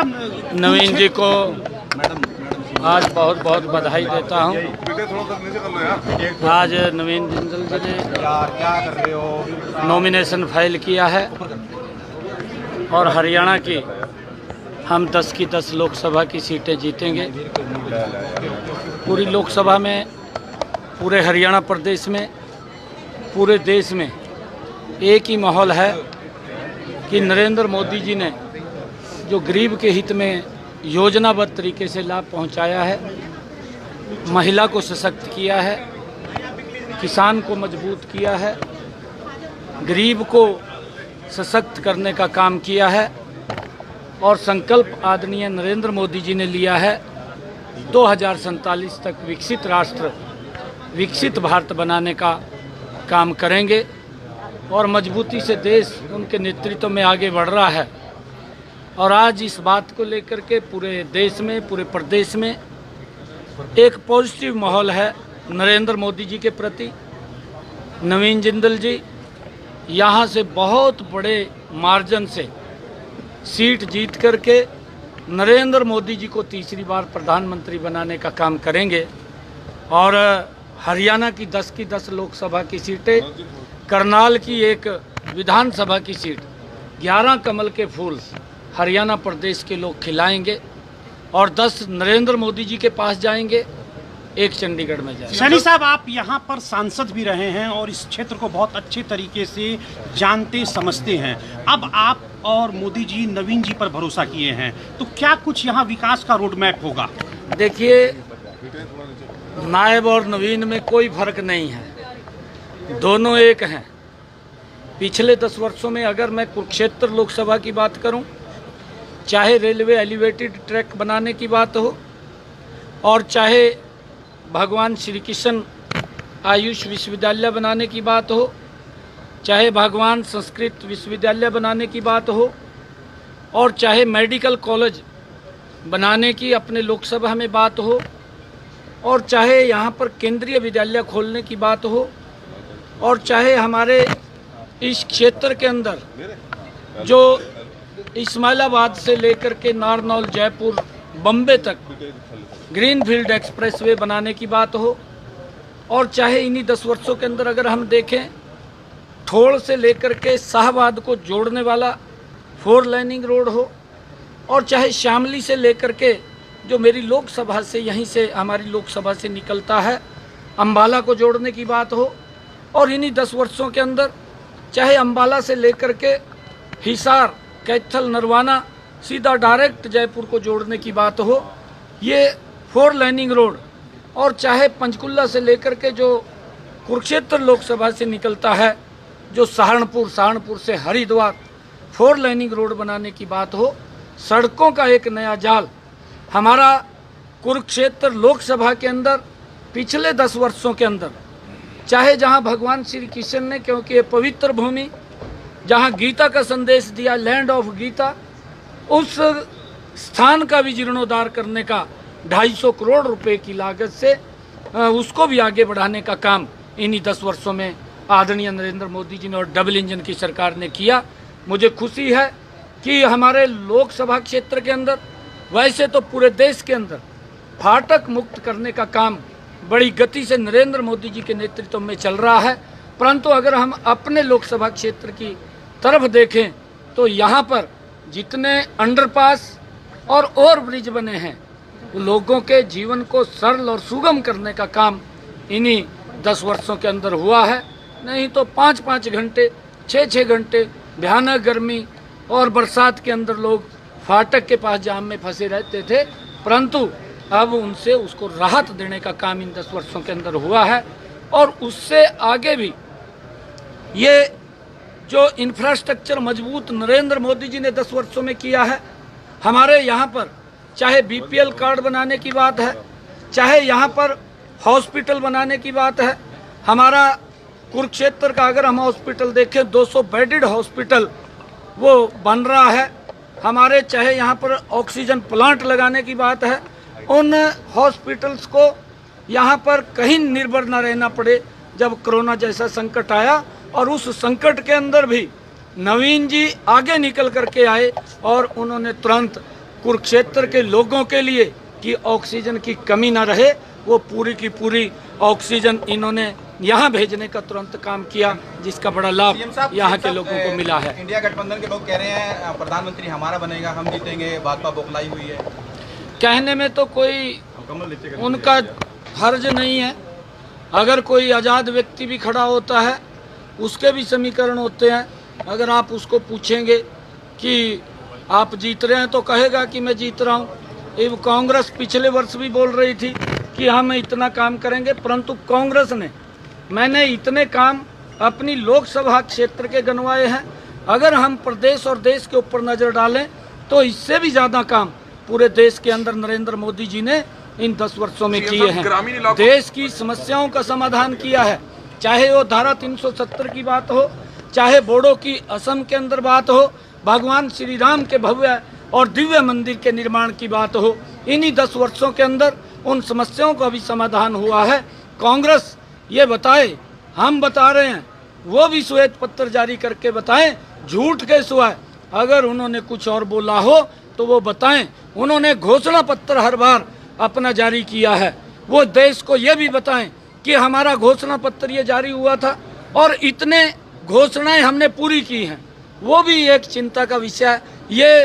नवीन जी को आज बहुत बहुत बधाई देता हूँ। आज नवीन जिंदल जी ने नॉमिनेशन फाइल किया है और हरियाणा की हम 10 की 10 लोकसभा की सीटें जीतेंगे। पूरी लोकसभा में, पूरे हरियाणा प्रदेश में, पूरे देश में एक ही माहौल है कि नरेंद्र मोदी जी ने जो गरीब के हित में योजनाबद्ध तरीके से लाभ पहुंचाया है, महिला को सशक्त किया है, किसान को मजबूत किया है, गरीब को सशक्त करने का काम किया है और संकल्प आदरणीय नरेंद्र मोदी जी ने लिया है 2047 तक विकसित राष्ट्र, विकसित भारत बनाने का काम करेंगे और मजबूती से देश उनके नेतृत्व में आगे बढ़ रहा है। और आज इस बात को लेकर के पूरे देश में, पूरे प्रदेश में एक पॉजिटिव माहौल है नरेंद्र मोदी जी के प्रति। नवीन जिंदल जी यहाँ से बहुत बड़े मार्जिन से सीट जीत करके नरेंद्र मोदी जी को तीसरी बार प्रधानमंत्री बनाने का काम करेंगे और हरियाणा की 10 लोकसभा की सीटें, करनाल की एक विधानसभा की सीट, 11 कमल के फूल हरियाणा प्रदेश के लोग खिलाएंगे और 10 नरेंद्र मोदी जी के पास जाएंगे, एक चंडीगढ़ में जाएंगे। सैनी साहब, आप यहाँ पर सांसद भी रहे हैं और इस क्षेत्र को बहुत अच्छे तरीके से जानते समझते हैं। अब आप और मोदी जी नवीन जी पर भरोसा किए हैं, तो क्या कुछ यहाँ विकास का रोड मैप होगा? देखिए, नायब और नवीन में कोई फर्क नहीं है, दोनों एक हैं। पिछले 10 वर्षों में अगर मैं कुरुक्षेत्र लोकसभा की बात करूं, चाहे रेलवे एलिवेटेड ट्रैक बनाने की बात हो और चाहे भगवान श्री कृष्ण आयुष विश्वविद्यालय बनाने की बात हो, चाहे भगवान संस्कृत विश्वविद्यालय बनाने की बात हो और चाहे मेडिकल कॉलेज बनाने की अपने लोकसभा में बात हो और चाहे यहाँ पर केंद्रीय विद्यालय खोलने की बात हो और चाहे हमारे इस क्षेत्र के अंदर जो इस्माइलाबाद से लेकर के नारनौल, जयपुर, बम्बे तक ग्रीनफील्ड एक्सप्रेसवे बनाने की बात हो और चाहे इन्हीं 10 वर्षों के अंदर अगर हम देखें ठोड़ से लेकर के शाहबाद को जोड़ने वाला 4 लाइनिंग रोड हो और चाहे शामली से लेकर के जो मेरी लोकसभा से, यहीं से हमारी लोकसभा से निकलता है, अम्बाला को जोड़ने की बात हो और इन्हीं 10 वर्षों के अंदर चाहे अम्बाला से लेकर के हिसार, कैथल, नरवाना सीधा डायरेक्ट जयपुर को जोड़ने की बात हो, ये 4 लाइनिंग रोड और चाहे पंचकुला से लेकर के जो कुरुक्षेत्र लोकसभा से निकलता है, जो सहारनपुर से हरिद्वार 4 लाइनिंग रोड बनाने की बात हो, सड़कों का एक नया जाल हमारा कुरुक्षेत्र लोकसभा के अंदर पिछले 10 वर्षों के अंदर, चाहे जहां भगवान श्री कृष्ण ने, क्योंकि ये पवित्र भूमि जहां गीता का संदेश दिया, लैंड ऑफ गीता, उस स्थान का भी जीर्णोद्धार करने का 250 करोड़ रुपए की लागत से उसको भी आगे बढ़ाने का काम इन्हीं 10 वर्षों में आदरणीय नरेंद्र मोदी जी ने और डबल इंजन की सरकार ने किया। मुझे खुशी है कि हमारे लोकसभा क्षेत्र के अंदर, वैसे तो पूरे देश के अंदर फाटक मुक्त करने का काम बड़ी गति से नरेंद्र मोदी जी के नेतृत्व में चल रहा है, परंतु अगर हम अपने लोकसभा क्षेत्र की तरफ देखें तो यहाँ पर जितने अंडरपास और ओवरब्रिज बने हैं, लोगों के जीवन को सरल और सुगम करने का काम इन्हीं 10 वर्षों के अंदर हुआ है। नहीं तो 5-5 घंटे, 6-6 घंटे भयानक गर्मी और बरसात के अंदर लोग फाटक के पास जाम में फंसे रहते थे, परंतु अब उनसे उसको राहत देने का काम इन 10 वर्षों के अंदर हुआ है। और उससे आगे भी ये जो इंफ्रास्ट्रक्चर मजबूत नरेंद्र मोदी जी ने 10 वर्षों में किया है, हमारे यहाँ पर चाहे बीपीएल कार्ड बनाने की बात है, चाहे यहाँ पर हॉस्पिटल बनाने की बात है, हमारा कुरुक्षेत्र का अगर हम हॉस्पिटल देखें 200 बेडेड हॉस्पिटल वो बन रहा है हमारे, चाहे यहाँ पर ऑक्सीजन प्लांट लगाने की बात है, उन हॉस्पिटल्स को यहाँ पर कहीं निर्भर न रहना पड़े। जब कोरोना जैसा संकट आया और उस संकट के अंदर भी नवीन जी आगे निकल करके आए और उन्होंने तुरंत कुरुक्षेत्र के लोगों के लिए कि ऑक्सीजन की कमी ना रहे, वो पूरी की पूरी ऑक्सीजन इन्होंने यहाँ भेजने का तुरंत काम किया, जिसका बड़ा लाभ यहाँ के लोगों को मिला है। इंडिया गठबंधन के लोग कह रहे हैं प्रधानमंत्री हमारा बनेगा, हम जीतेंगे, भाजपा बौखलाई हुई है। कहने में तो कोई उनका हर्ज नहीं है। अगर कोई आज़ाद व्यक्ति भी खड़ा होता है, उसके भी समीकरण होते हैं। अगर आप उसको पूछेंगे कि आप जीत रहे हैं तो कहेगा कि मैं जीत रहा हूँ। ये कांग्रेस पिछले वर्ष भी बोल रही थी कि हम इतना काम करेंगे, परंतु कांग्रेस ने मैंने इतने काम अपनी लोकसभा क्षेत्र के गिनवाए हैं। अगर हम प्रदेश और देश के ऊपर नज़र डालें तो इससे भी ज़्यादा काम पूरे देश के अंदर नरेंद्र मोदी जी ने इन 10 वर्षों में किए हैं। देश की समस्याओं का समाधान किया है, चाहे वो धारा 370 की बात हो, चाहे बोडो की असम के अंदर बात हो, भगवान श्री राम के भव्य और दिव्य मंदिर के निर्माण की बात हो। इन्हीं 10 वर्षों के अंदर उन समस्याओं का भी समाधान हुआ है। कांग्रेस ये बताए, हम बता रहे हैं, वो भी श्वेत पत्र जारी करके बताएं, झूठ के सिवाय अगर उन्होंने कुछ और बोला हो तो वो बताएं। उन्होंने घोषणा पत्र हर बार अपना जारी किया है, वो देश को ये भी बताएं कि हमारा घोषणा पत्र ये जारी हुआ था और इतने घोषणाएं हमने पूरी की हैं, वो भी एक चिंता का विषय है। ये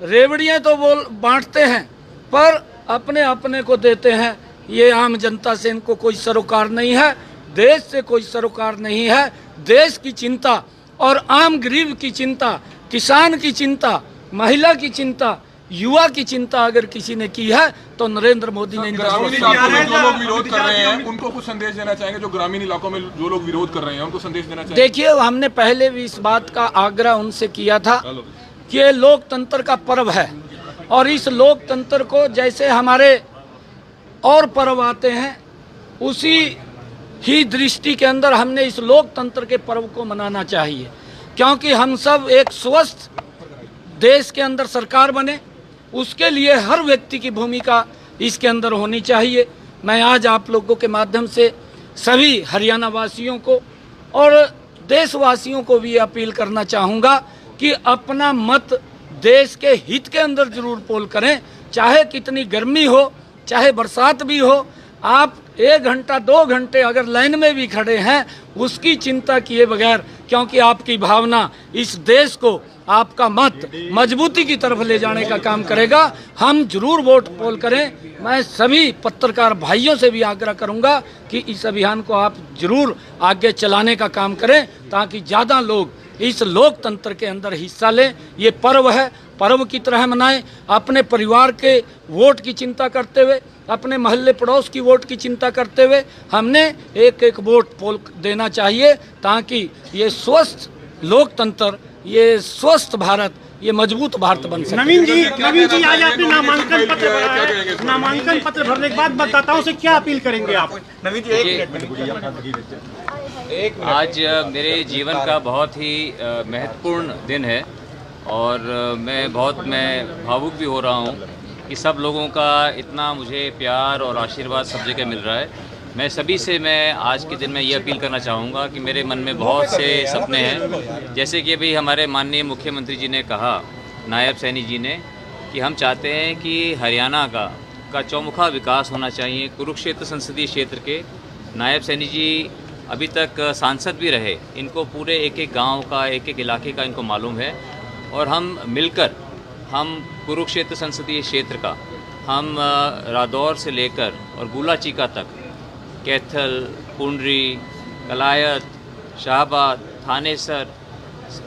रेवड़ियाँ तो बांटते हैं पर अपने अपने को देते हैं। ये आम जनता से इनको कोई सरोकार नहीं है, देश से कोई सरोकार नहीं है। देश की चिंता और आम गरीब की चिंता, किसान की चिंता, महिला की चिंता, युवा की चिंता अगर किसी ने की है तो नरेंद्र मोदी ने। ग्रामीण इलाकों में जो लोग विरोध कर रहे हैं उनको कुछ संदेश देना चाहेंगे? जो ग्रामीण इलाकों में जो लोग विरोध कर रहे हैं उनको संदेश देना चाहेंगे? देखिए, हमने पहले भी इस बात का आग्रह उनसे किया था कि ये लोकतंत्र का पर्व है और इस लोकतंत्र को जैसे हमारे और पर्व आते हैं उसी ही दृष्टि के अंदर हमने इस लोकतंत्र के पर्व को मनाना चाहिए, क्योंकि हम सब एक स्वस्थ देश के अंदर सरकार बने, उसके लिए हर व्यक्ति की भूमिका इसके अंदर होनी चाहिए। मैं आज आप लोगों के माध्यम से सभी हरियाणा वासियों को और देशवासियों को भी अपील करना चाहूँगा कि अपना मत देश के हित के अंदर जरूर पोल करें। चाहे कितनी गर्मी हो, चाहे बरसात भी हो, आप 1 घंटा 2 घंटे अगर लाइन में भी खड़े हैं उसकी चिंता किए बगैर, क्योंकि आपकी भावना इस देश को, आपका मत मजबूती की तरफ ले जाने का काम करेगा। हम जरूर वोट पोल करें। मैं सभी पत्रकार भाइयों से भी आग्रह करूंगा कि इस अभियान को आप जरूर आगे चलाने का काम करें ताकि ज़्यादा लोग इस लोकतंत्र के अंदर हिस्सा लें। ये पर्व है, पर्व की तरह मनाएं। अपने परिवार के वोट की चिंता करते हुए, अपने मोहल्ले पड़ोस की वोट की चिंता करते हुए हमने एक एक वोट पोल देना चाहिए ताकि ये स्वस्थ लोकतंत्र, ये स्वस्थ भारत, ये मजबूत भारत बन सके। नवीन जी आज आपने नामांकन पत्र भरा है, नामांकन पत्र भरने के बाद मतदाताओं से क्या अपील करेंगे आप? नवीन जी एक आज मेरे जीवन का बहुत ही महत्वपूर्ण दिन है और मैं भावुक भी हो रहा हूँ कि सब लोगों का इतना मुझे प्यार और आशीर्वाद सब जगह मिल रहा है। मैं सभी से आज के दिन में ये अपील करना चाहूँगा कि मेरे मन में बहुत से सपने हैं, जैसे कि अभी हमारे माननीय मुख्यमंत्री जी ने कहा, नायब सैनी जी ने, कि हम चाहते हैं कि हरियाणा का चौमुखा विकास होना चाहिए। कुरुक्षेत्र संसदीय क्षेत्र के नायब सैनी जी अभी तक सांसद भी रहे, इनको पूरे एक एक गांव का, एक एक इलाके का इनको मालूम है और हम मिलकर, हम कुरुक्षेत्र संसदीय क्षेत्र का, हम रादौर से लेकर और गुलाचीका तक, कैथल, पुंडरी, कलायत, शाहबाद, थानेसर,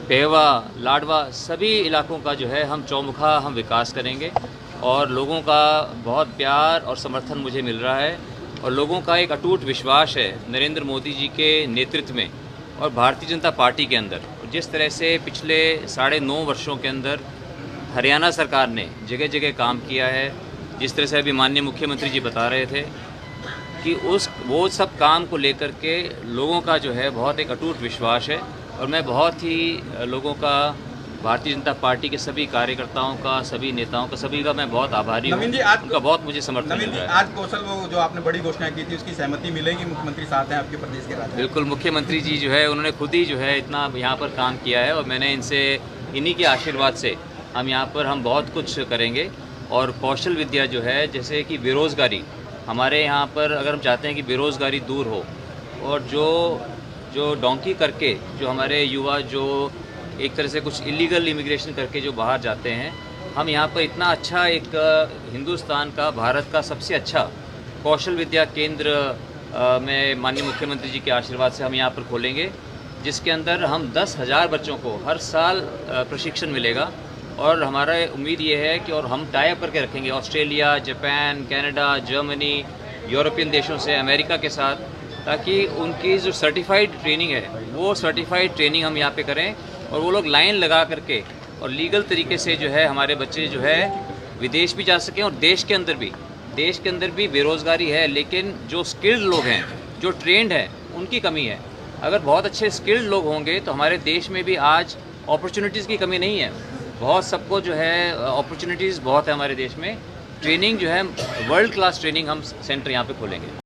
पेवा, लाडवा, सभी इलाकों का जो है हम चौमुखा हम विकास करेंगे और लोगों का बहुत प्यार और समर्थन मुझे मिल रहा है और लोगों का एक अटूट विश्वास है नरेंद्र मोदी जी के नेतृत्व में और भारतीय जनता पार्टी के अंदर। जिस तरह से पिछले 9.5 वर्षों के अंदर हरियाणा सरकार ने जगह जगह काम किया है, जिस तरह से अभी माननीय मुख्यमंत्री जी बता रहे थे कि वो सब काम को लेकर के लोगों का जो है बहुत एक अटूट विश्वास है और मैं बहुत ही लोगों का, भारतीय जनता पार्टी के सभी कार्यकर्ताओं का, सभी नेताओं का, सभी का मैं बहुत आभारी हूँ। उनका बहुत मुझे समर्थन मिल रहा है। आज कौशल वो जो आपने बड़ी घोषणा की थी उसकी सहमति मिलेगी? मुख्यमंत्री साथ हैं आपके प्रदेश के राज्य? बिल्कुल, मुख्यमंत्री जी जो है उन्होंने खुद ही जो है इतना यहाँ पर काम किया है और मैंने इन्हीं के आशीर्वाद से हम यहाँ पर हम बहुत कुछ करेंगे और कौशल विद्या जो है, जैसे कि बेरोज़गारी, हमारे यहाँ पर अगर हम चाहते हैं कि बेरोज़गारी दूर हो और जो डोंकी करके जो हमारे युवा जो एक तरह से कुछ इलीगल इमिग्रेशन करके जो बाहर जाते हैं, हम यहाँ पर इतना अच्छा एक हिंदुस्तान का, भारत का सबसे अच्छा कौशल विद्या केंद्र में माननीय मुख्यमंत्री जी के आशीर्वाद से हम यहाँ पर खोलेंगे, जिसके अंदर हम 10,000 बच्चों को हर साल प्रशिक्षण मिलेगा। और हमारा उम्मीद ये है कि और हम टाई अप करके रखेंगे Australia, Japan, Canada, Germany, European देशों से, अमेरिका के साथ, ताकि उनकी जो सर्टिफाइड ट्रेनिंग है वो सर्टिफाइड ट्रेनिंग हम यहाँ पे करें और वो लोग लाइन लगा करके और लीगल तरीके से जो है हमारे बच्चे जो है विदेश भी जा सकें। और देश के अंदर भी बेरोज़गारी है, लेकिन जो स्किल्ड लोग हैं, जो ट्रेंड हैं, उनकी कमी है। अगर बहुत अच्छे स्किल्ड लोग होंगे तो हमारे देश में भी आज अपॉर्चुनिटीज़ की कमी नहीं है। बहुत सबको जो है अपॉर्चुनिटीज़ बहुत है हमारे देश में। ट्रेनिंग जो है वर्ल्ड क्लास ट्रेनिंग हम सेंटर यहाँ पे खोलेंगे।